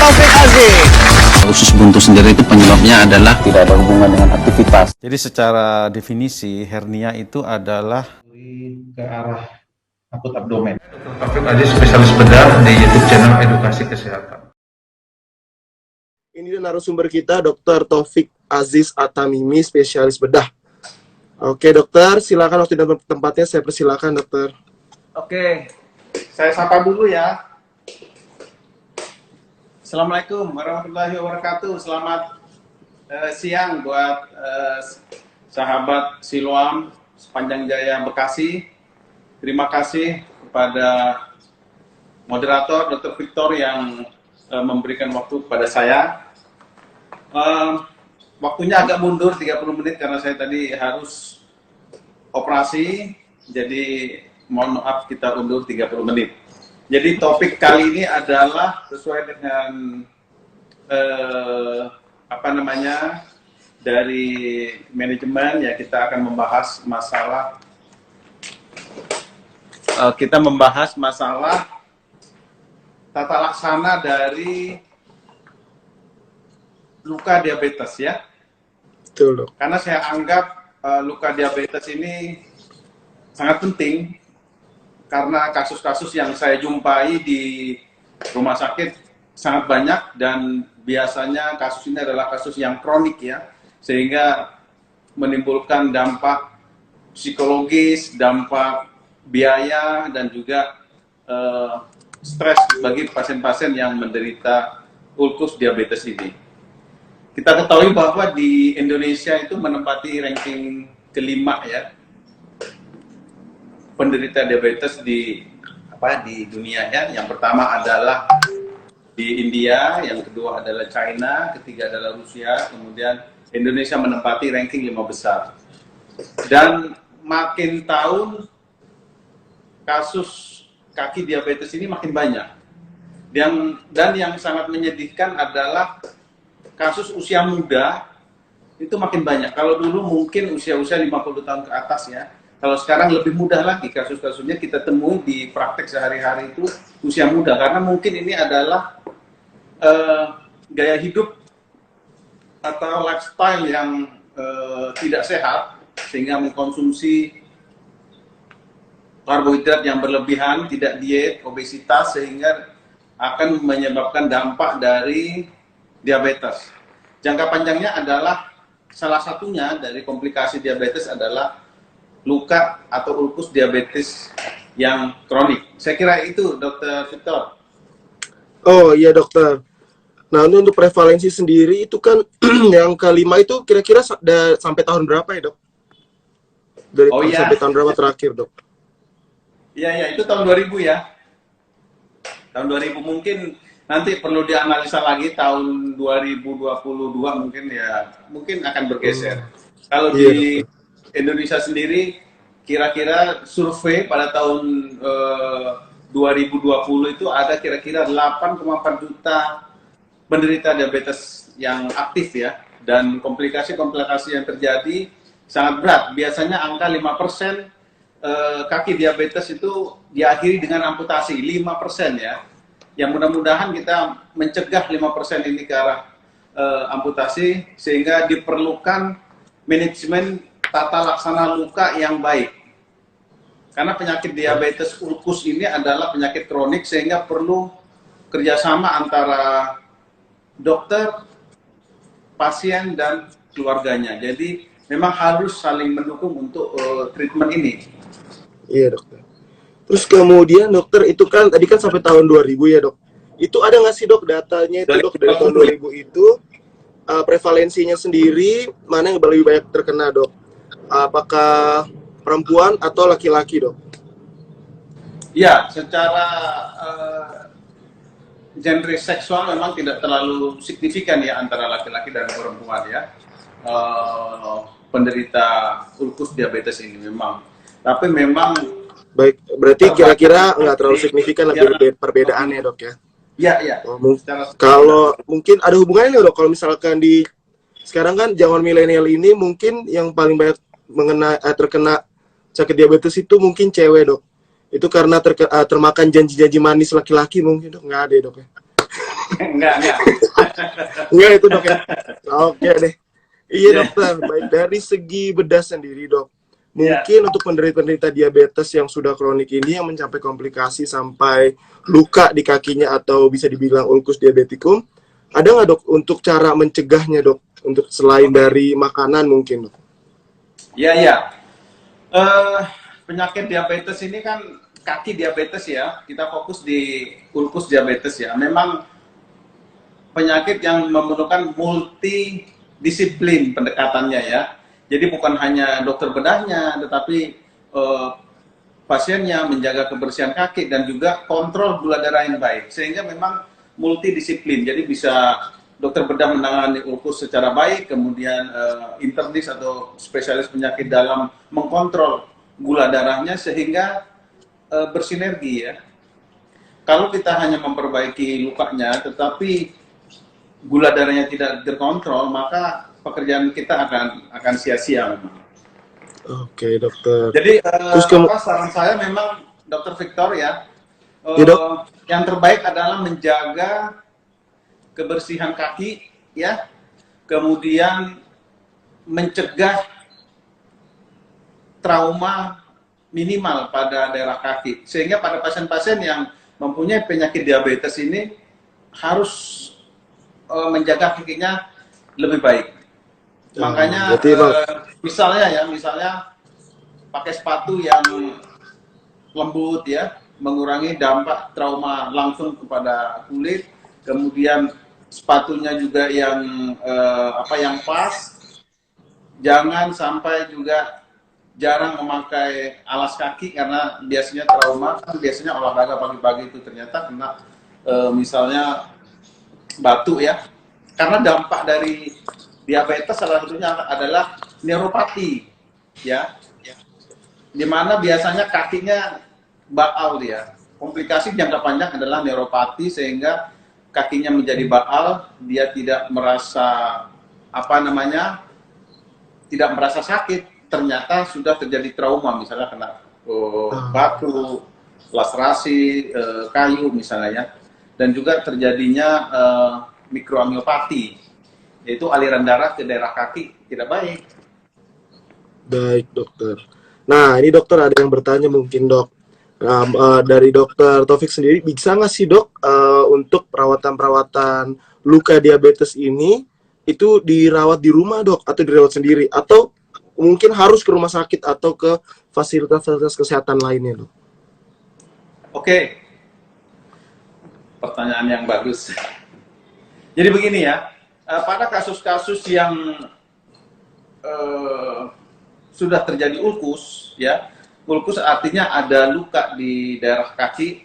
Taufik Aziz. Usus buntu sendiri itu penyebabnya adalah tidak ada hubungan dengan aktivitas. Jadi secara definisi hernia itu adalah ke arah akut abdomen. Dr. Taufik Aziz, spesialis bedah di YouTube channel Edukasi Kesehatan. Ini dia narasumber kita, Dr. Taufik Aziz Atamimi, spesialis bedah. Oke, dokter, silakan waktu dan tempatnya saya persilakan, dokter. Oke, saya sapa dulu ya. Assalamualaikum warahmatullahi wabarakatuh. Selamat siang buat sahabat Siloam Sepanjang Jaya Bekasi. Terima kasih kepada moderator Dr. Victor yang memberikan waktu kepada saya. Waktunya agak mundur 30 menit karena saya tadi harus operasi, jadi mohon maaf kita undur 30 menit. Jadi topik kali ini adalah sesuai dengan dari manajemen ya, kita akan membahas masalah tata laksana dari luka diabetes ya. Betul, dok. Karena saya anggap luka diabetes ini sangat penting karena kasus-kasus yang saya jumpai di rumah sakit sangat banyak dan biasanya kasus ini adalah kasus yang kronik ya, sehingga menimbulkan dampak psikologis, dampak biaya dan juga stres bagi pasien-pasien yang menderita ulkus diabetes ini. Kita ketahui bahwa di Indonesia itu menempati ranking kelima ya, penderita diabetes di dunia ya. Yang pertama adalah di India, yang kedua adalah China, ketiga adalah Rusia, kemudian Indonesia menempati ranking 5 besar. Dan makin tahun kasus kaki diabetes ini makin banyak. Dan yang sangat menyedihkan adalah kasus usia muda itu makin banyak. Kalau dulu mungkin usia-usia 50 tahun ke atas ya. Kalau sekarang lebih mudah lagi kasus-kasusnya kita temui di praktek sehari-hari itu usia muda. Karena mungkin ini adalah gaya hidup atau lifestyle yang tidak sehat, sehingga mengkonsumsi karbohidrat yang berlebihan, tidak diet, obesitas, sehingga akan menyebabkan dampak dari diabetes. Jangka panjangnya adalah, salah satunya dari komplikasi diabetes adalah luka atau ulkus diabetes yang kronik. Saya kira itu, Dr. Victor. Oh iya, dokter. Nah, ini untuk prevalensi sendiri itu kan yang kelima itu kira-kira sampai tahun berapa ya, dok? Dari sampai tahun berapa terakhir, dok? Iya, itu tahun 2000 ya. Tahun 2000 mungkin nanti perlu dianalisa lagi tahun 2022 mungkin akan bergeser. Kalau di Indonesia sendiri kira-kira survei pada tahun 2020 itu ada kira-kira 8,4 juta penderita diabetes yang aktif ya, dan komplikasi-komplikasi yang terjadi sangat berat. Biasanya angka 5% kaki diabetes itu diakhiri dengan amputasi, 5% ya. Yang mudah-mudahan kita mencegah 5% ini ke arah amputasi, sehingga diperlukan manajemen tata laksana luka yang baik. Karena penyakit diabetes ulkus ini adalah penyakit kronik, sehingga perlu kerjasama antara dokter, pasien, dan keluarganya. Jadi memang harus saling mendukung untuk treatment ini. Iya, dokter. Terus kemudian dokter, itu kan tadi kan sampai tahun 2000 ya, dok. Itu ada nggak sih, dok, datanya itu, dok, dari tahun 2000 itu prevalensinya sendiri mana yang lebih banyak terkena, dok? Apakah perempuan atau laki-laki, dok? Ya, secara genre seksual memang tidak terlalu signifikan ya antara laki-laki dan perempuan ya. Penderita ulkus diabetes ini memang. Tapi memang baik, berarti kira-kira nggak terlalu signifikan lagi perbedaannya, dok ya? Iya. Kalau mungkin ada hubungannya, dok, kalau misalkan di sekarang kan zaman milenial ini mungkin yang paling banyak terkena sakit diabetes itu mungkin cewek, dok. Itu karena termakan janji-janji manis laki-laki mungkin, dok. Nggak ada, dok ya? Enggak. Enggak itu dok ya. Oke deh. Iya dokter, baik dari segi bedah sendiri dok. Mungkin untuk penderita diabetes yang sudah kronik ini yang mencapai komplikasi sampai luka di kakinya atau bisa dibilang ulkus diabetikum, ada nggak dok untuk cara mencegahnya dok? Untuk selain dari makanan mungkin dok? Iya. Penyakit diabetes ini kan kaki diabetes ya. Kita fokus di ulkus diabetes ya. Memang penyakit yang memerlukan multidisiplin pendekatannya ya. Jadi bukan hanya dokter bedahnya, tetapi pasiennya menjaga kebersihan kaki dan juga kontrol gula darah yang baik. Sehingga memang multidisiplin. Jadi bisa dokter bedah menangani ulkus secara baik, kemudian internis atau spesialis penyakit dalam mengkontrol gula darahnya sehingga bersinergi ya. Kalau kita hanya memperbaiki lukanya, tetapi gula darahnya tidak terkontrol, maka pekerjaan kita akan sia-sia memang. Oke dokter. Jadi Terus saran saya memang Dokter Victor ya, Ya, Dok. yang terbaik adalah menjaga kebersihan kaki ya, kemudian mencegah trauma minimal pada daerah kaki, sehingga pada pasien-pasien yang mempunyai penyakit diabetes ini harus menjaga kakinya lebih baik. Makanya misalnya pakai sepatu yang lembut ya, mengurangi dampak trauma langsung kepada kulit. Kemudian sepatunya juga yang yang pas. Jangan sampai juga jarang memakai alas kaki karena biasanya trauma, kan biasanya olahraga pagi-pagi itu ternyata kena misalnya batu ya. Karena dampak dari diabetes salah satunya adalah neuropati ya, dimana biasanya kakinya baal dia. Komplikasi jangka panjang adalah neuropati sehingga kakinya menjadi baal, dia tidak merasa tidak merasa sakit, ternyata sudah terjadi trauma, misalnya kena batu, laserasi, kayu misalnya ya, dan juga terjadinya mikroangiopati, yaitu aliran darah ke daerah kaki tidak baik. Baik dokter. Nah ini dokter ada yang bertanya mungkin dok. Dari dokter Taufik sendiri bisa nggak sih dok untuk perawatan luka diabetes ini itu dirawat di rumah dok atau dirawat sendiri atau mungkin harus ke rumah sakit atau ke fasilitas kesehatan lainnya dok? Oke, pertanyaan yang bagus. Jadi begini ya, pada kasus-kasus yang sudah terjadi ulkus, ya, ulkus artinya ada luka di daerah kaki.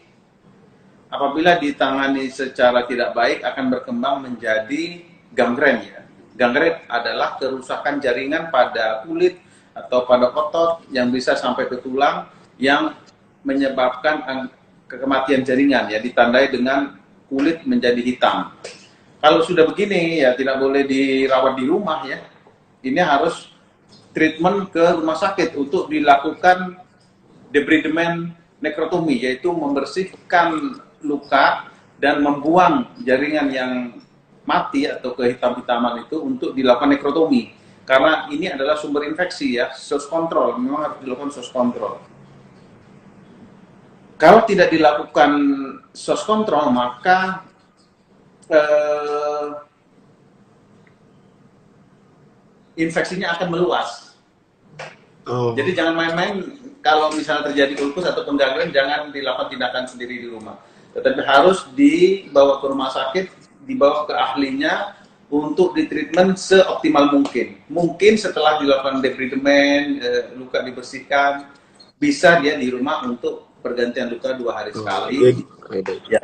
Apabila ditangani secara tidak baik akan berkembang menjadi gangren ya. Gangren adalah kerusakan jaringan pada kulit atau pada otot yang bisa sampai ke tulang yang menyebabkan kematian jaringan ya, ditandai dengan kulit menjadi hitam. Kalau sudah begini ya tidak boleh dirawat di rumah ya. Ini harus treatment ke rumah sakit untuk dilakukan debridement nekrotomi, yaitu membersihkan luka dan membuang jaringan yang mati atau kehitam-hitaman itu untuk dilakukan nekrotomi. Karena ini adalah sumber infeksi ya, source control, memang harus dilakukan source control. Kalau tidak dilakukan source control maka infeksinya akan meluas. Jadi jangan main-main kalau misalnya terjadi ulkus atau gangren, jangan dilakukan tindakan sendiri di rumah. Tetapi harus dibawa ke rumah sakit, dibawa ke ahlinya untuk ditreatment seoptimal mungkin. Mungkin setelah dilakukan debridement, luka dibersihkan, bisa dia di rumah untuk pergantian luka 2 hari sekali. Ya.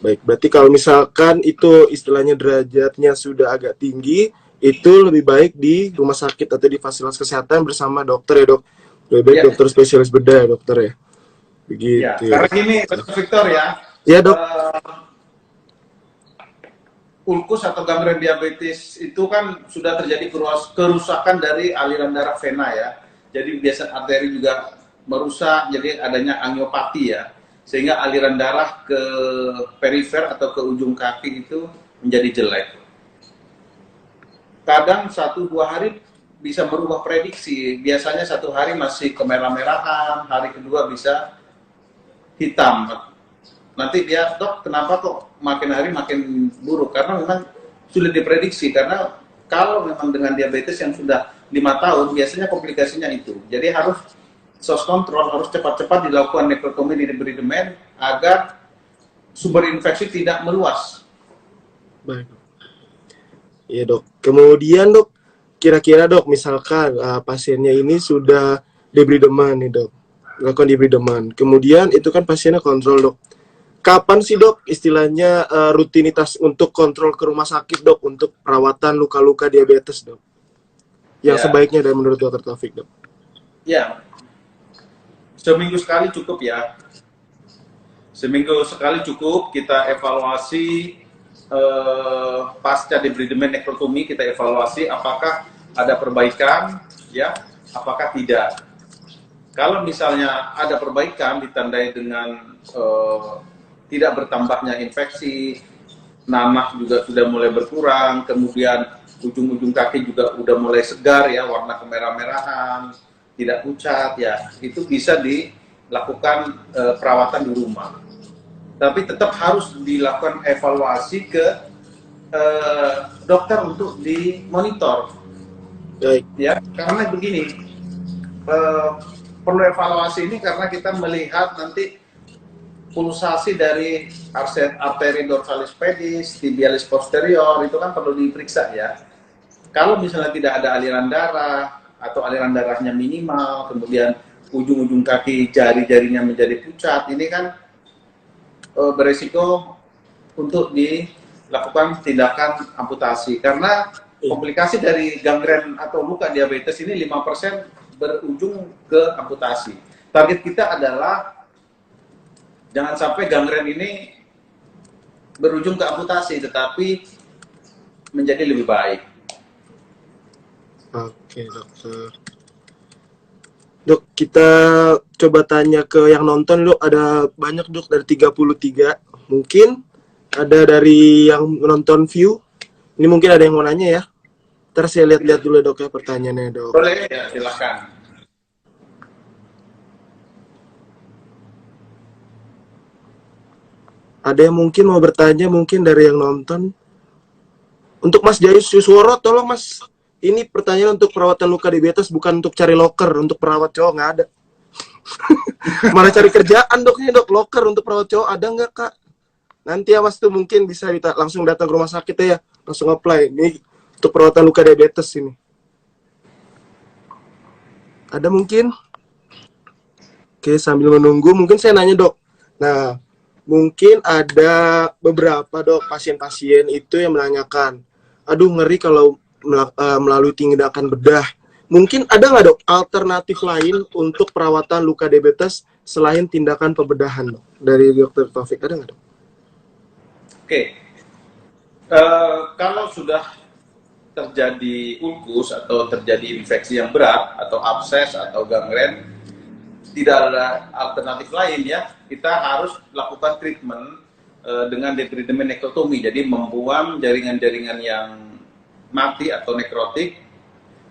Baik, berarti kalau misalkan itu istilahnya derajatnya sudah agak tinggi, itu lebih baik di rumah sakit atau di fasilitas kesehatan bersama dokter ya dok. Lebih baik dokter spesialis bedah ya dokter ya. Begitu. Ya, karena gini Dr. Victor ya. Ya dok. Ulkus atau gangren diabetes itu kan sudah terjadi kerusakan dari aliran darah vena ya. Jadi biasa arteri juga merusak, jadi adanya angiopati ya. sehingga aliran darah ke perifer atau ke ujung kaki itu menjadi jelek. Kadang 1-2 hari bisa berubah prediksi. Biasanya 1 hari masih kemerah-merahan, hari kedua bisa hitam. Nanti dia, dok, kenapa kok makin hari makin buruk? Karena memang sulit diprediksi. Karena kalau memang dengan diabetes yang sudah 5 tahun, biasanya komplikasinya itu. Jadi harus source control, harus cepat-cepat dilakukan nekrotomi di debridement agar sumber infeksi tidak meluas. Baik. Iya dok. Kemudian dok, kira-kira dok, misalkan pasiennya ini sudah debridement nih dok, lakukan debridement. Kemudian itu kan pasiennya kontrol dok. Kapan sih dok istilahnya rutinitas untuk kontrol ke rumah sakit dok untuk perawatan luka-luka diabetes dok? Yang sebaiknya dari menurut dokter Taufik dok? Ya, seminggu sekali cukup ya. Seminggu sekali cukup kita evaluasi pasca debridement nekrotomi, kita evaluasi apakah ada perbaikan, ya, apakah tidak. Kalau misalnya ada perbaikan ditandai dengan tidak bertambahnya infeksi, nanah juga sudah mulai berkurang, kemudian ujung-ujung kaki juga udah mulai segar ya, warna kemerah-merahan, tidak pucat ya, itu bisa dilakukan perawatan di rumah. Tapi tetap harus dilakukan evaluasi ke dokter untuk dimonitor. Ya, karena begini, perlu evaluasi ini karena kita melihat nanti pulsasi dari arteri dorsalis pedis, tibialis posterior itu kan perlu diperiksa ya. Kalau misalnya tidak ada aliran darah atau aliran darahnya minimal, kemudian ujung-ujung kaki jari-jarinya menjadi pucat, ini kan beresiko untuk dilakukan tindakan amputasi karena komplikasi dari gangren atau luka diabetes ini 5% berujung ke amputasi. Target kita adalah jangan sampai gangren ini berujung ke amputasi, tetapi menjadi lebih baik. Oke dokter. Dok, kita coba tanya ke yang nonton dok, ada banyak dok dari 33. Mungkin ada dari yang menonton view. Ini mungkin ada yang mau nanya ya. Ntar saya lihat-lihat dulu dok ya pertanyaannya dok. Boleh ya, silakan. Ada yang mungkin mau bertanya mungkin dari yang nonton. Untuk Mas Jayus Yusworo, tolong Mas. Ini pertanyaan untuk perawatan luka diabetes, bukan untuk cari loker. Untuk perawat cowok nggak ada. Malah cari kerjaan dok, ini dok. Loker untuk perawat cowok ada nggak kak? Nanti ya Mas tuh mungkin bisa langsung datang ke rumah sakit ya. Langsung apply. Ini untuk perawatan luka diabetes ini. Ada mungkin? Oke, sambil menunggu mungkin saya nanya dok. Nah, mungkin ada beberapa dok pasien-pasien itu yang menanyakan, aduh ngeri kalau melalui tindakan bedah. Mungkin ada nggak dok alternatif lain untuk perawatan luka diabetes selain tindakan pembedahan dok? Dari dokter Taufik ada nggak dok? Oke, kalau sudah terjadi ulkus atau terjadi infeksi yang berat atau abses atau gangren, tidak ada alternatif lain ya. Kita harus lakukan treatment dengan debridement nekrotomi. Jadi membuang jaringan-jaringan yang mati atau nekrotik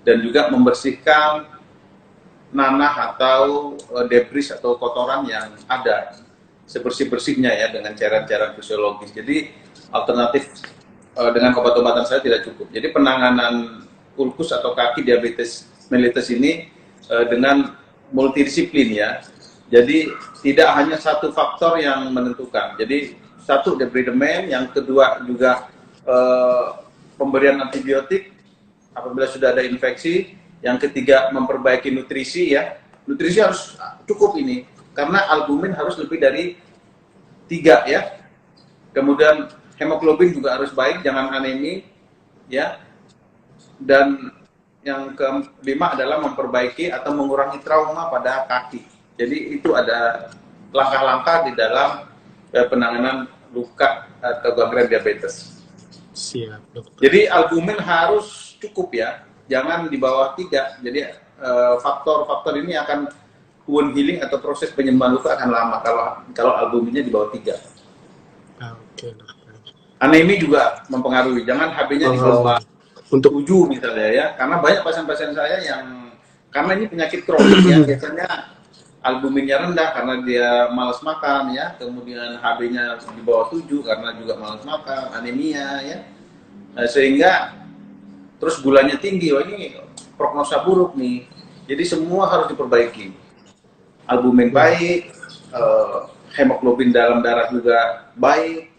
dan juga membersihkan nanah atau debris atau kotoran yang ada sebersih-bersihnya ya dengan cairan-cairan fisiologis. Jadi alternatif dengan obat-obatan saya tidak cukup. Jadi penanganan ulkus atau kaki diabetes mellitus ini dengan multidisiplin ya. Jadi tidak hanya satu faktor yang menentukan. Jadi satu debridement, yang kedua juga pemberian antibiotik apabila sudah ada infeksi, yang ketiga memperbaiki nutrisi ya. Nutrisi harus cukup ini karena albumin harus lebih dari 3 ya. Kemudian hemoglobin juga harus baik, jangan anemi ya. Dan yang kelima adalah memperbaiki atau mengurangi trauma pada kaki. Jadi itu ada langkah-langkah di dalam penanganan luka atau gangren diabetes. Siap dokter. Jadi albumin harus cukup ya, jangan di bawah 3. Jadi faktor-faktor ini akan wound healing atau proses penyembuhan luka akan lama kalau albuminnya di bawah 3. Oke, dokter. Anemi juga mempengaruhi. Jangan HB-nya di bawah Untuk 7 misalnya ya. Karena banyak pasien-pasien saya yang karena ini penyakit kronis ya, biasanya albuminnya rendah karena dia malas makan ya, kemudian HB-nya di bawah 7 karena juga malas makan, anemia ya. Sehingga terus gulanya tinggi, wah ini prognosa buruk nih. Jadi semua harus diperbaiki. Albumin baik, hemoglobin dalam darah juga baik,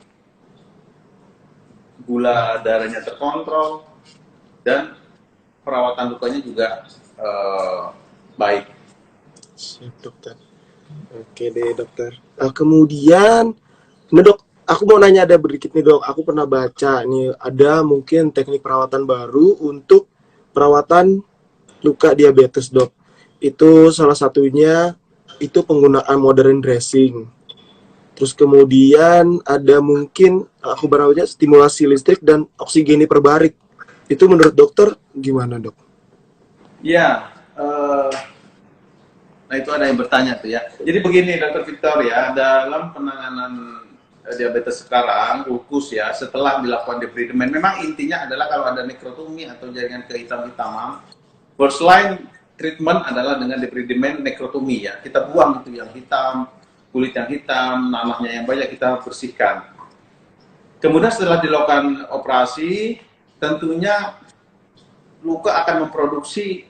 gula darahnya terkontrol, dan perawatan lukanya juga baik. siap, dokter. Oke deh, dokter. Kemudian, nih dok, aku mau nanya ada sedikit nih dok. Aku pernah baca nih ada mungkin teknik perawatan baru untuk perawatan luka diabetes dok. Itu salah satunya itu penggunaan modern dressing. Terus kemudian ada mungkin aku baru aja stimulasi listrik dan oksigen hiperbarik. Itu menurut dokter gimana dok? Ya, nah itu ada yang bertanya tuh ya. Jadi begini Dr. Victor ya, dalam penanganan diabetes sekarang, ulkus ya, setelah dilakukan debridement, memang intinya adalah kalau ada nekrotomi atau jaringan kehitam-hitaman, first line treatment adalah dengan debridement nekrotomi ya. Kita buang itu yang hitam, kulit yang hitam, nanahnya yang banyak kita bersihkan. Kemudian setelah dilakukan operasi, tentunya luka akan memproduksi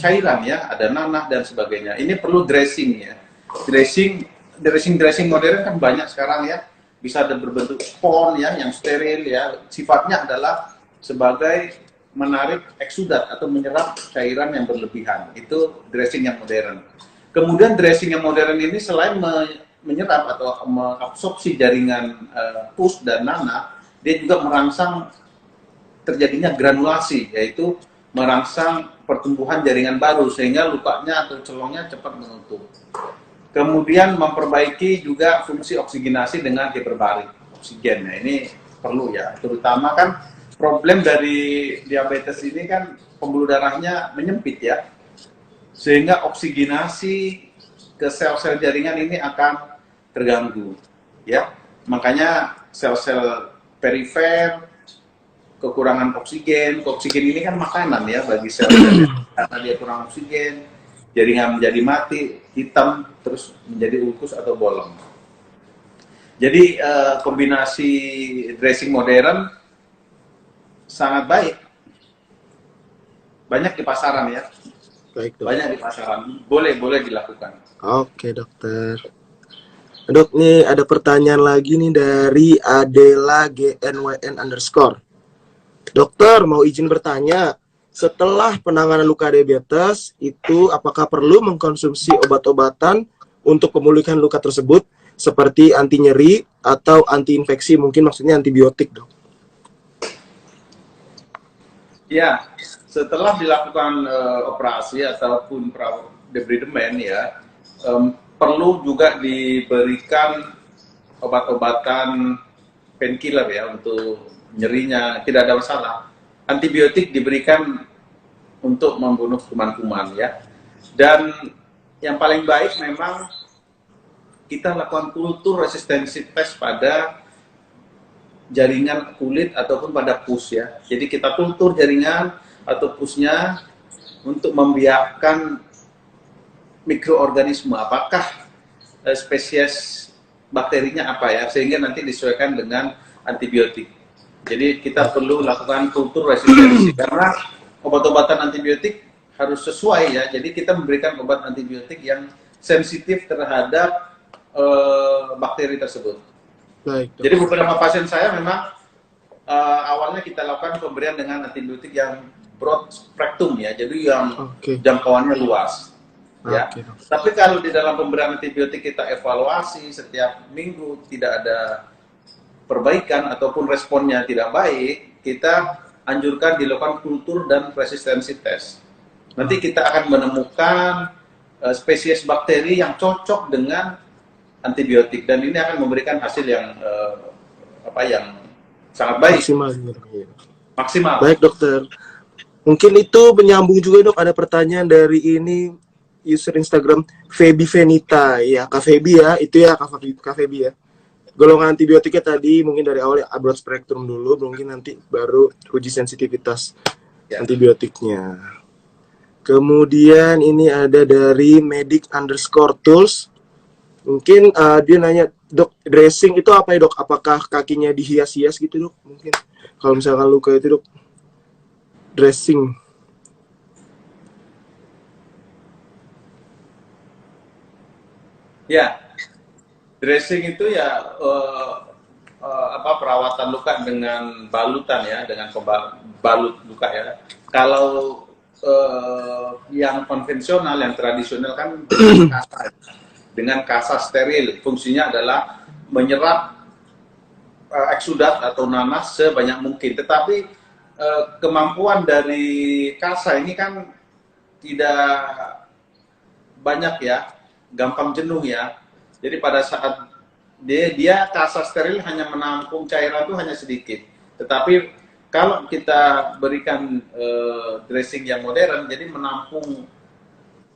cairan ya, ada nanah dan sebagainya. Ini perlu dressing ya. Dressing modern kan banyak sekarang ya. Bisa ada berbentuk spon ya, yang steril ya. Sifatnya adalah sebagai menarik eksudat atau menyerap cairan yang berlebihan. Itu dressing yang modern. Kemudian dressing yang modern ini selain menyerap atau mengabsorpsi jaringan pus dan nanah, dia juga merangsang terjadinya granulasi, yaitu merangsang pertumbuhan jaringan baru sehingga lukanya atau celongnya cepat menutup. Kemudian memperbaiki juga fungsi oksigenasi dengan hiperbarik oksigen. Nah, ini perlu ya, terutama kan problem dari diabetes ini kan pembuluh darahnya menyempit ya, sehingga oksigenasi ke sel-sel jaringan ini akan terganggu ya. Makanya sel-sel perifer kekurangan oksigen ini kan makanan ya bagi sel karena dia kurang oksigen, jaringan menjadi mati, hitam, terus menjadi ulkus atau bolong. Jadi kombinasi dressing modern sangat baik, banyak di pasaran ya. Baik dok. Banyak di pasaran, boleh dilakukan. Oke dokter. Dok, nih ada pertanyaan lagi nih dari Adela GNWN_. Dokter, mau izin bertanya, setelah penanganan luka diabetes, itu apakah perlu mengkonsumsi obat-obatan untuk pemulihan luka tersebut, seperti anti nyeri atau anti infeksi, mungkin maksudnya antibiotik, dok? Ya, setelah dilakukan operasi ataupun debridement ya, perlu juga diberikan obat-obatan painkiller ya untuk nyerinya, tidak ada masalah. Antibiotik diberikan untuk membunuh kuman-kuman ya. Dan yang paling baik memang kita lakukan kultur resistensi tes pada jaringan kulit ataupun pada pus ya. Jadi kita kultur jaringan atau pusnya untuk membiarkan mikroorganisme, apakah spesies bakterinya apa ya, sehingga nanti disesuaikan dengan antibiotik. Jadi kita perlu lakukan kultur resistensi karena obat-obatan antibiotik harus sesuai ya. Jadi kita memberikan obat antibiotik yang sensitif terhadap bakteri tersebut. Baik, dok. Jadi beberapa pasien saya memang awalnya kita lakukan pemberian dengan antibiotik yang broad spectrum ya, jadi yang jangkauannya luas. Ya. Dok. Tapi kalau di dalam pemberian antibiotik kita evaluasi setiap minggu tidak ada perbaikan ataupun responnya tidak baik, kita anjurkan dilakukan kultur dan resistensi tes. Nanti kita akan menemukan spesies bakteri yang cocok dengan antibiotik dan ini akan memberikan hasil yang yang sangat baik. Maksimal. Baik dokter. Mungkin itu menyambung juga dok, ada pertanyaan dari ini user Instagram Feby Venita ya, Kak Feby ya, itu ya Kak Feby ya. Golongan antibiotiknya tadi mungkin dari awal broad spectrum dulu, mungkin nanti baru uji sensitivitas antibiotiknya. Kemudian ini ada dari medic_tools. Mungkin dia nanya, dok, dressing itu apa ya dok? Apakah kakinya dihias-hias gitu dok? Mungkin kalau misalkan luka itu dok, dressing. Ya, dressing itu ya perawatan luka dengan balutan ya, dengan balut luka ya. Kalau yang konvensional, yang tradisional kan dengan kasa steril, fungsinya adalah menyerap eksudat atau nanas sebanyak mungkin. Tetapi kemampuan dari kasa ini kan tidak banyak ya, gampang jenuh ya. Jadi pada saat dia kasa steril hanya menampung cairan itu hanya sedikit. Tetapi kalau kita berikan dressing yang modern, jadi menampung,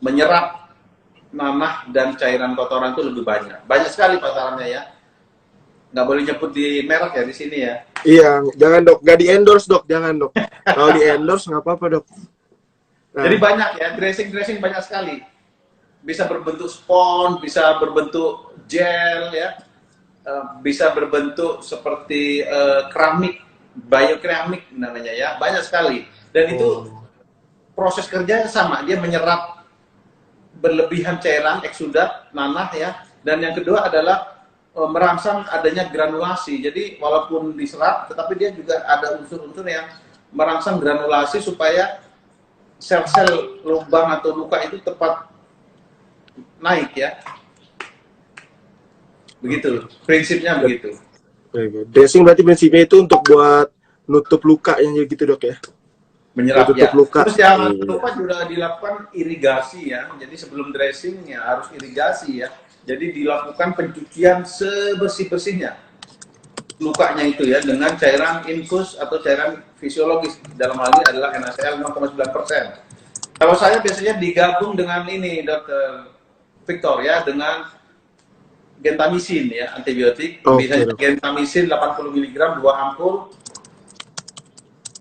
menyerap nanah dan cairan kotoran itu lebih banyak. Banyak sekali pasarannya ya. Nggak boleh nyebut di merek ya di sini ya. Iya, jangan dok, nggak di endorse dok, jangan dok. Kalau di endorse nggak apa-apa dok. Nah. Jadi banyak ya, dressing banyak sekali. Bisa berbentuk spons, bisa berbentuk gel ya, bisa berbentuk seperti keramik, biokeramik namanya ya, banyak sekali. Dan itu proses kerjanya sama, dia menyerap berlebihan cairan, eksudat, nanah ya. Dan yang kedua adalah merangsang adanya granulasi. Jadi walaupun diserap, tetapi dia juga ada unsur-unsur yang merangsang granulasi supaya sel-sel lubang atau luka itu tepat naik ya. Begitu, prinsipnya begitu. Dressing berarti prinsipnya itu untuk buat nutup luka yang gitu dok ya? Menyerap nutup ya. luka. Terus jangan lupa juga dilakukan irigasi ya. Jadi sebelum dressing ya harus irigasi ya. Jadi dilakukan pencucian sebersih-bersihnya lukanya itu ya dengan cairan infus atau cairan fisiologis. Dalam hal ini adalah NaCl 0,9%. Kalau saya biasanya digabung dengan ini, Dr. Victor ya, dengan gentamisin ya, antibiotik. Bisa gentamisin 80 mg 2 ampul.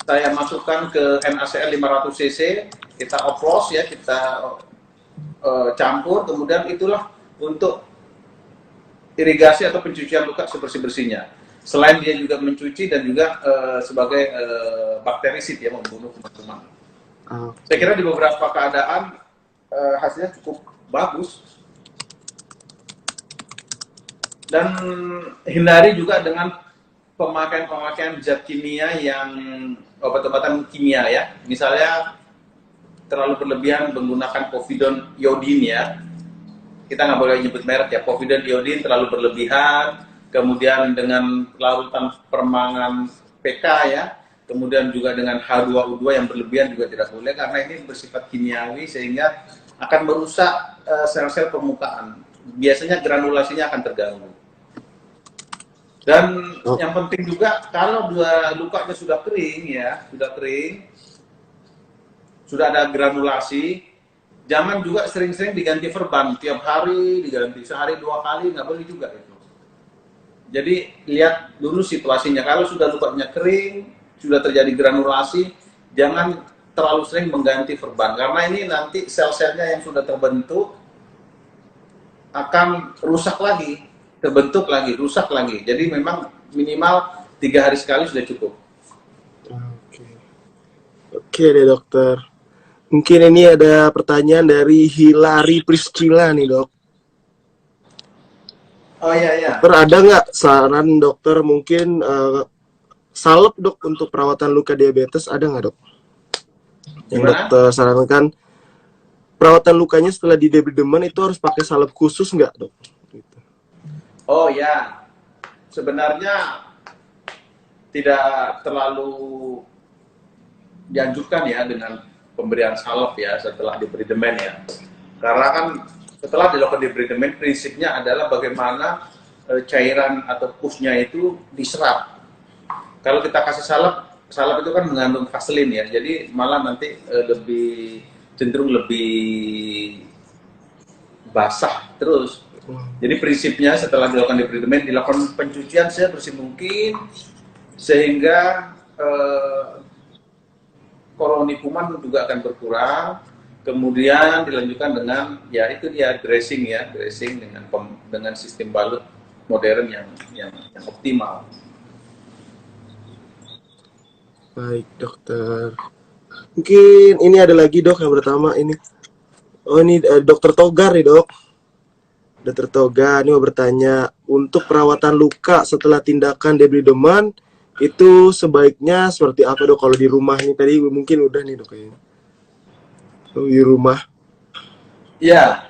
Saya masukkan ke NaCl 500 cc, kita oplos ya, kita campur, kemudian itulah untuk irigasi atau pencucian luka sebersih-bersihnya. Selain dia juga mencuci dan juga sebagai bakterisid ya, membunuh kuman-kuman. Saya kira di beberapa keadaan hasilnya cukup bagus. Dan hindari juga dengan pemakaian zat kimia yang obat-obatan kimia ya. Misalnya terlalu berlebihan menggunakan povidone iodine ya. Kita nggak boleh nyebut merek ya, povidone iodine terlalu berlebihan, kemudian dengan larutan permangan PK ya, kemudian juga dengan H2O2 yang berlebihan juga tidak boleh karena ini bersifat kimiawi sehingga akan merusak sel-sel permukaan. Biasanya granulasinya akan terganggu. Dan yang penting juga kalau dua lukanya sudah kering ya, sudah ada granulasi, jangan juga sering-sering diganti perban tiap hari, diganti sehari 2 kali, nggak boleh juga itu. Jadi lihat dulu situasinya. Kalau sudah lukanya kering, sudah terjadi granulasi, jangan terlalu sering mengganti perban karena ini nanti sel-selnya yang sudah terbentuk akan rusak lagi, terbentuk lagi, rusak lagi. Jadi memang minimal 3 hari sekali sudah cukup. Oke deh dokter. Mungkin ini ada pertanyaan dari Hilary Priscilla nih dok. Oh iya. Dokter, ada nggak saran dokter mungkin salep dok untuk perawatan luka diabetes, ada nggak dok? Yang dokter sarankan perawatan lukanya setelah di debridement itu harus pakai salep khusus nggak dok? Gitu. Oh ya, sebenarnya tidak terlalu dianjurkan ya dengan pemberian salep ya setelah debridement ya. Karena kan setelah dilakukan debridement prinsipnya adalah bagaimana cairan atau pusnya itu diserap. Kalau kita kasih salep itu kan mengandung vaselin ya. Jadi malah nanti lebih cenderung lebih basah terus. Jadi prinsipnya setelah dilakukan debridement, dilakukan pencucian sebersih mungkin sehingga koloni kuman juga akan berkurang. Kemudian dilanjutkan dengan ya itu dia dressing ya, dressing dengan sistem balut modern yang optimal. Baik, dokter. Mungkin ini ada lagi, Dok, yang pertama ini. Oh, ini Dokter Togar nih, Dok. Dokter Togar ini mau bertanya, untuk perawatan luka setelah tindakan debridement itu sebaiknya seperti apa, Dok? Kalau di rumah ini tadi mungkin udah nih, Dok, kayaknya. Di rumah. Ya,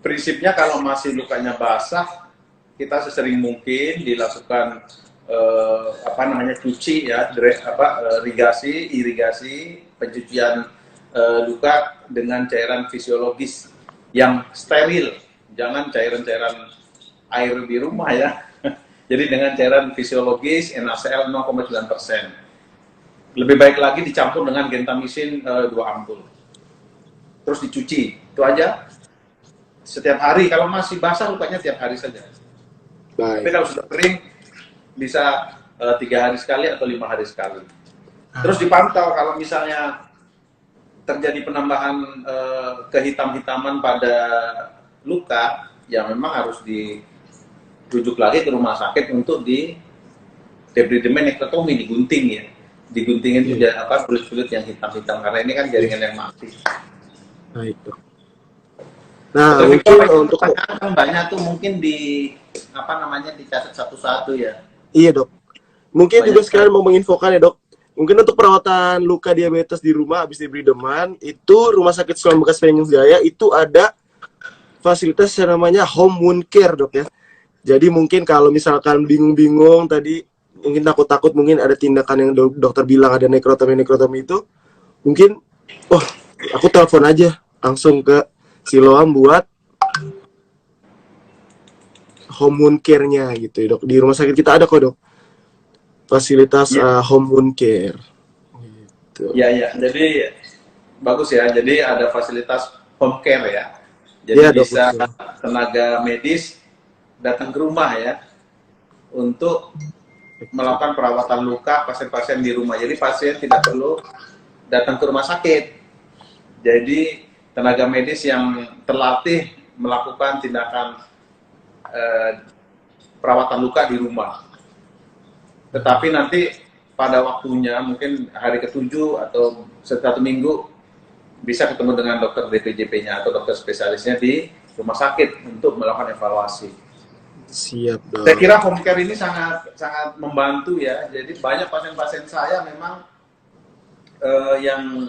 prinsipnya kalau masih lukanya basah, kita sesering mungkin dilakukan cuci ya, irigasi, pencucian luka dengan cairan fisiologis yang steril, jangan cairan-cairan air di rumah ya. Jadi dengan cairan fisiologis NaCl 0,9%. Lebih baik lagi dicampur dengan gentamisin 2 ampul. Terus dicuci, itu aja. Setiap hari, kalau masih basah lukanya tiap hari saja. Baik. Tapi kalau sudah kering, bisa 3 hari sekali atau 5 hari sekali. Terus dipantau kalau misalnya terjadi penambahan kehitam-hitaman pada luka, ya memang harus dirujuk lagi ke rumah sakit untuk di debridement nekrotomi, digunting ya. Diguntingin juga kulit-kulit yang hitam-hitam karena ini kan jaringan yang mati. Baik, Dok. Nah, tapi mungkin untuk banyak tuh mungkin dicatat satu-satu ya. Iya, Dok. Mungkin Banyak juga sekalian mau menginfokan ya, Dok. Mungkin untuk perawatan luka diabetes di rumah habis debridement, itu Rumah Sakit Sulian Bekas Penjung Jaya itu ada fasilitas yang namanya home wound care, Dok ya. Jadi mungkin kalau misalkan bingung-bingung tadi, mungkin takut-takut mungkin ada tindakan yang dokter bilang ada nekrotomi itu, mungkin aku telepon aja langsung ke Siloam buat home wound care-nya gitu ya, Dok. Di rumah sakit kita ada kok, Dok, fasilitas home wound care gitu. Ya, jadi bagus ya, jadi ada fasilitas home care ya, jadi Ya, Dok, bisa betul. tenaga medis datang ke rumah ya untuk melakukan perawatan luka pasien-pasien di rumah. Jadi pasien tidak perlu datang ke rumah sakit. Jadi tenaga medis yang terlatih melakukan tindakan perawatan luka di rumah. Tetapi nanti pada waktunya mungkin hari ke-7 atau 1 minggu bisa ketemu dengan dokter DPJP-nya atau dokter spesialisnya di rumah sakit untuk melakukan evaluasi. Siap, Dok. Saya kira home care ini sangat membantu ya. Jadi banyak pasien-pasien saya memang yang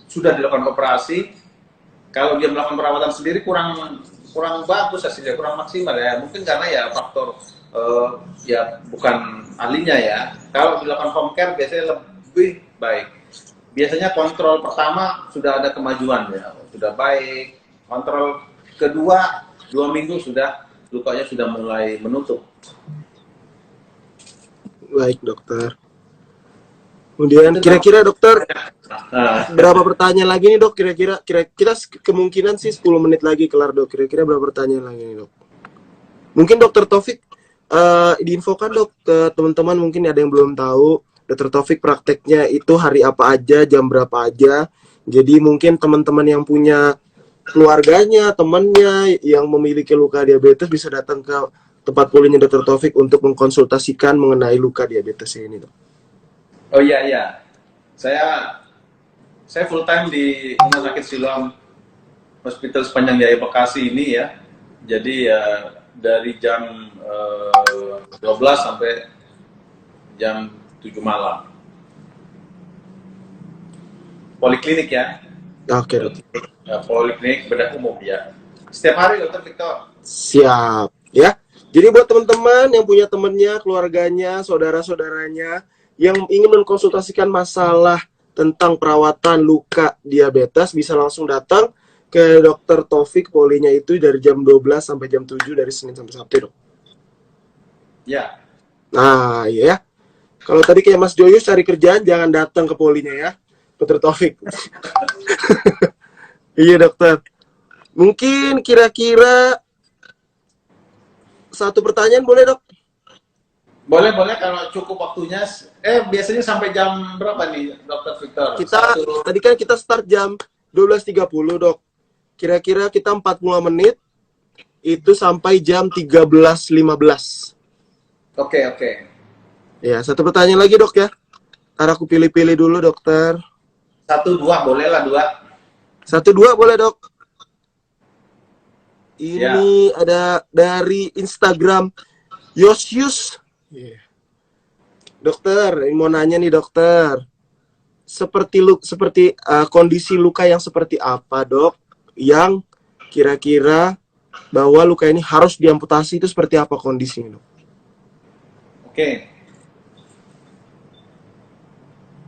sudah dilakukan operasi, kalau dia melakukan perawatan sendiri kurang bagus hasilnya, kurang maksimal ya. Mungkin karena ya faktor ya bukan ahlinya ya. Kalau dilakukan home care biasanya lebih baik. Biasanya kontrol pertama sudah ada kemajuan ya, sudah baik. Kontrol kedua 2 minggu lukanya sudah mulai menutup. Baik, dokter. Kemudian kira-kira dokter berapa pertanyaan lagi nih, Dok? Kira-kira kita kemungkinan sih 10 menit lagi kelar, Dok. Kira-kira berapa pertanyaan lagi nih, Dok? Mungkin Dokter Taufik diinfokan, Dok, ke teman-teman, mungkin ada yang belum tahu. Dokter Taufik prakteknya itu hari apa aja, jam berapa aja. Jadi mungkin teman-teman yang punya keluarganya, temannya yang memiliki luka diabetes bisa datang ke tempat polinya Dokter Taufik untuk mengkonsultasikan mengenai luka diabetes ini, Dok. Oh iya. Saya full time di Rumah Sakit Siloam Hospital Sepanjang Jaya Bekasi ini ya. Jadi ya dari jam 12 sampai jam 7 malam. Poliklinik ya. Oke, Dok. Poliklinik bedah umum ya. Setiap hari, Dokter Victor. Siap, ya. Jadi buat teman-teman yang punya temannya, keluarganya, saudara-saudaranya yang ingin mengkonsultasikan masalah tentang perawatan luka diabetes, bisa langsung datang ke Dokter Taufik, polinya itu dari jam 12 sampai jam 7 dari Senin sampai Sabtu, Dok. Ya. Nah, iya ya. Kalau tadi kayak Mas Joyus cari kerjaan, jangan datang ke polinya ya, Dokter Taufik. Iya, Dokter. Mungkin kira-kira satu pertanyaan boleh dok? Boleh, boleh kalau cukup waktunya. Biasanya sampai jam berapa nih, Dokter Victor? Tadi kan kita start jam 12.30 dok. Kira-kira kita 45 menit itu sampai jam 13.15. Oke. Ya, satu pertanyaan lagi dok ya. Ntar aku pilih-pilih dulu dokter. 1, 2, boleh lah 2. 1, 2 boleh dok. Ini ada dari Instagram Yosius. Dokter, mau nanya nih dokter. Seperti kondisi luka yang seperti apa dok? Yang kira-kira bahwa luka ini harus diamputasi itu seperti apa kondisinya dok? Oke.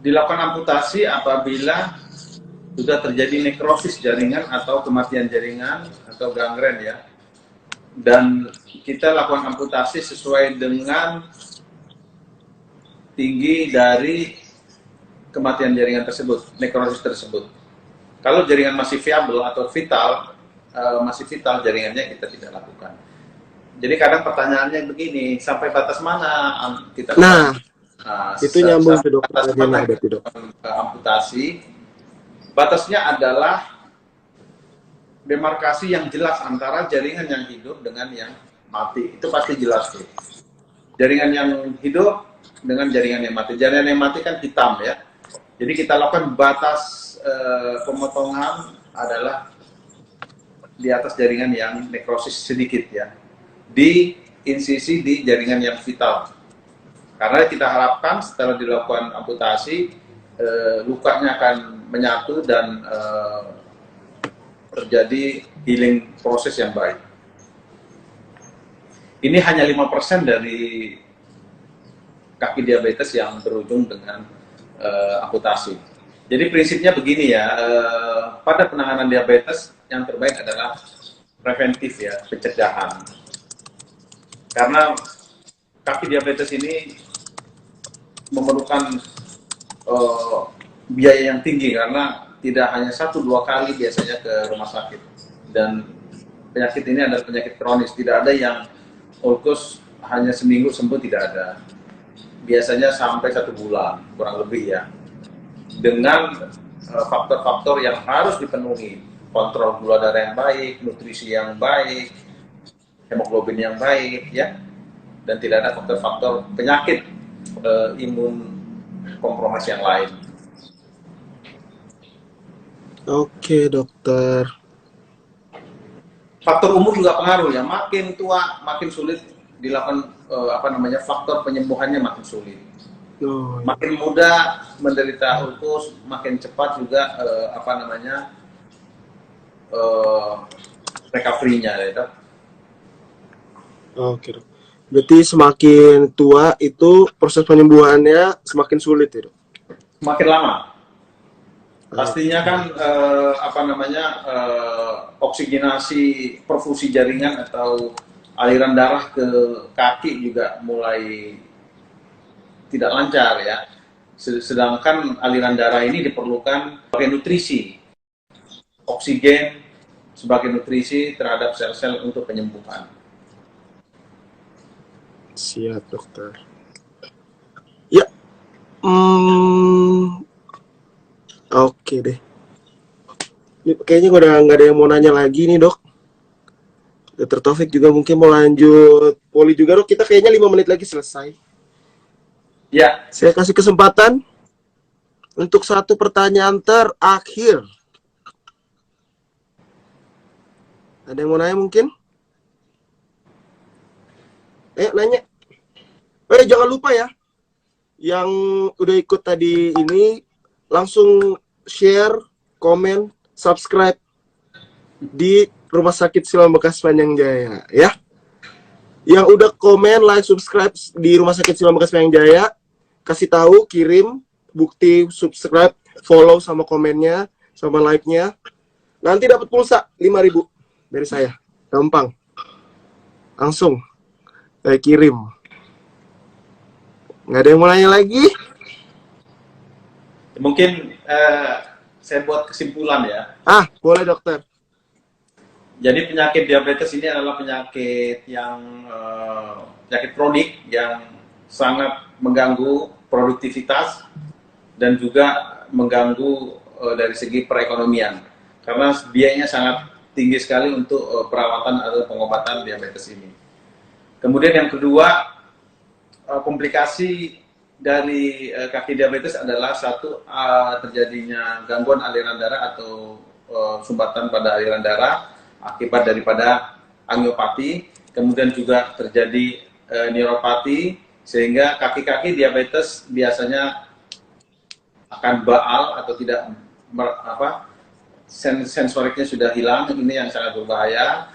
Dilakukan amputasi apabila sudah terjadi nekrosis jaringan atau kematian jaringan atau gangren ya. Dan kita lakukan amputasi sesuai dengan tinggi dari kematian jaringan tersebut, nekrosis tersebut. Kalau jaringan masih viable atau vital, masih vital jaringannya kita tidak lakukan. Jadi kadang pertanyaannya begini, sampai batas mana kita itu nyambung ke dokter amputasi. Batasnya adalah demarkasi yang jelas antara jaringan yang hidup dengan yang mati. Itu pasti jelas tuh. Jaringan yang hidup dengan jaringan yang mati. Jaringan yang mati kan hitam ya. Jadi kita lakukan batas pemotongan adalah di atas jaringan yang nekrosis sedikit ya. Di insisi di jaringan yang vital. Karena kita harapkan setelah dilakukan amputasi, lukanya akan menyatu dan terjadi healing proses yang baik. Ini hanya 5% dari kaki diabetes yang berujung dengan amputasi. Jadi prinsipnya begini ya, pada penanganan diabetes yang terbaik adalah preventif ya, pencegahan. Karena kaki diabetes ini memerlukan biaya yang tinggi karena tidak hanya 1-2 kali biasanya ke rumah sakit, dan penyakit ini adalah penyakit kronis, tidak ada yang ulkus hanya seminggu sembuh, tidak ada, biasanya sampai 1 bulan kurang lebih ya, dengan faktor-faktor yang harus dipenuhi, kontrol gula darah yang baik, nutrisi yang baik, hemoglobin yang baik ya, dan tidak ada faktor-faktor penyakit imun kompromis yang lain. Oke dokter. Faktor umur juga pengaruh ya, makin tua makin sulit dilakukan faktor penyembuhannya makin sulit. Makin muda menderita ulkus, makin cepat juga recovery-nya ya. Oke dok. Berarti semakin tua itu proses penyembuhannya semakin sulit ya dok? Semakin lama. Pastinya kan oksigenasi perfusi jaringan atau aliran darah ke kaki juga mulai tidak lancar ya. Sedangkan aliran darah ini diperlukan sebagai nutrisi, oksigen sebagai nutrisi terhadap sel-sel untuk penyembuhan. Siap dokter. Ya. Oke deh. Ini kayaknya udah nggak ada yang mau nanya lagi nih dok. Dokter Taufik juga mungkin mau lanjut poli juga dok. Kita kayaknya 5 menit lagi selesai. Ya. Saya kasih kesempatan untuk satu pertanyaan terakhir. Ada yang mau nanya mungkin? Nanya. Jangan lupa ya, yang udah ikut tadi ini langsung share, komen, subscribe di Rumah Sakit Siloam Bekas Panjang Jaya ya. Yang udah komen, like, subscribe di Rumah Sakit Siloam Bekas Panjang Jaya, kasih tahu, kirim bukti subscribe, follow sama komennya, sama like-nya. Nanti dapat pulsa 5.000 dari saya. Gampang. Langsung saya kirim. Nggak ada yang mau nanya lagi? Mungkin saya buat kesimpulan ya. Boleh dokter. Jadi penyakit diabetes ini adalah penyakit yang penyakit kronik yang sangat mengganggu produktivitas dan juga mengganggu dari segi perekonomian karena biayanya sangat tinggi sekali untuk perawatan atau pengobatan diabetes ini. Kemudian yang kedua, komplikasi dari kaki diabetes adalah satu, terjadinya gangguan aliran darah atau sumbatan pada aliran darah akibat daripada angiopati, kemudian juga terjadi neuropati, sehingga kaki-kaki diabetes biasanya akan baal atau tidak sensoriknya sudah hilang. Ini yang sangat berbahaya,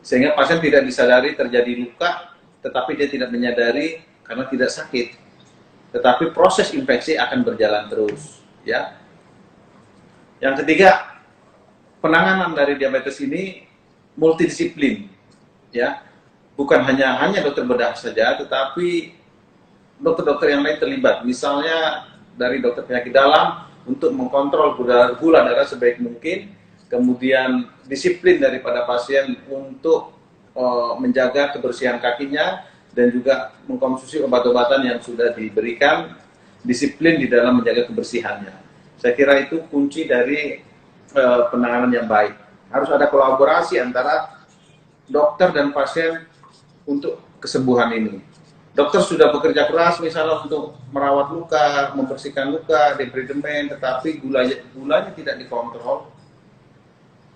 sehingga pasien tidak disadari terjadi luka, tetapi dia tidak menyadari karena tidak sakit, tetapi proses infeksi akan berjalan terus, ya. Yang ketiga, penanganan dari diabetes ini multidisiplin, ya, bukan hanya dokter bedah saja, tetapi dokter-dokter yang lain terlibat. Misalnya dari dokter penyakit dalam untuk mengkontrol gula darah sebaik mungkin, kemudian disiplin daripada pasien untuk menjaga kebersihan kakinya dan juga mengkonsumsi obat-obatan yang sudah diberikan, disiplin di dalam menjaga kebersihannya. Saya kira itu kunci dari penanganan yang baik. Harus ada kolaborasi antara dokter dan pasien untuk kesembuhan ini. Dokter sudah bekerja keras misalnya untuk merawat luka, membersihkan luka, diberi demen, tetapi gulanya tidak dikontrol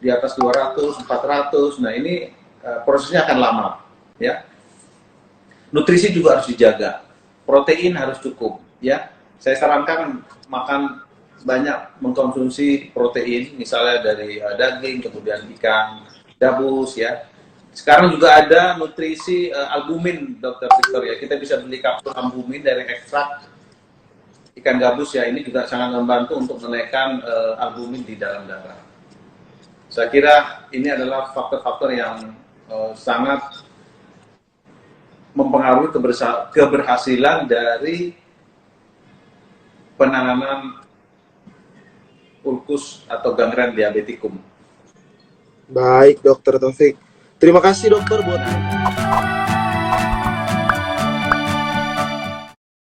di atas 200, 400. Nah, ini prosesnya akan lama, ya. Nutrisi juga harus dijaga. Protein harus cukup, ya. Saya sarankan makan banyak, mengkonsumsi protein, misalnya dari daging, kemudian ikan, gabus, ya. Sekarang juga ada nutrisi albumin, Dr. Victor, ya. Kita bisa beli kapsul albumin dari ekstrak ikan gabus, ya. Ini juga sangat membantu untuk menaikkan albumin di dalam darah. Saya kira ini adalah faktor-faktor yang sangat mempengaruhi keberhasilan dari penanganan ulkus atau gangren diabetikum. Baik, Dokter Taufik. Terima kasih dokter buat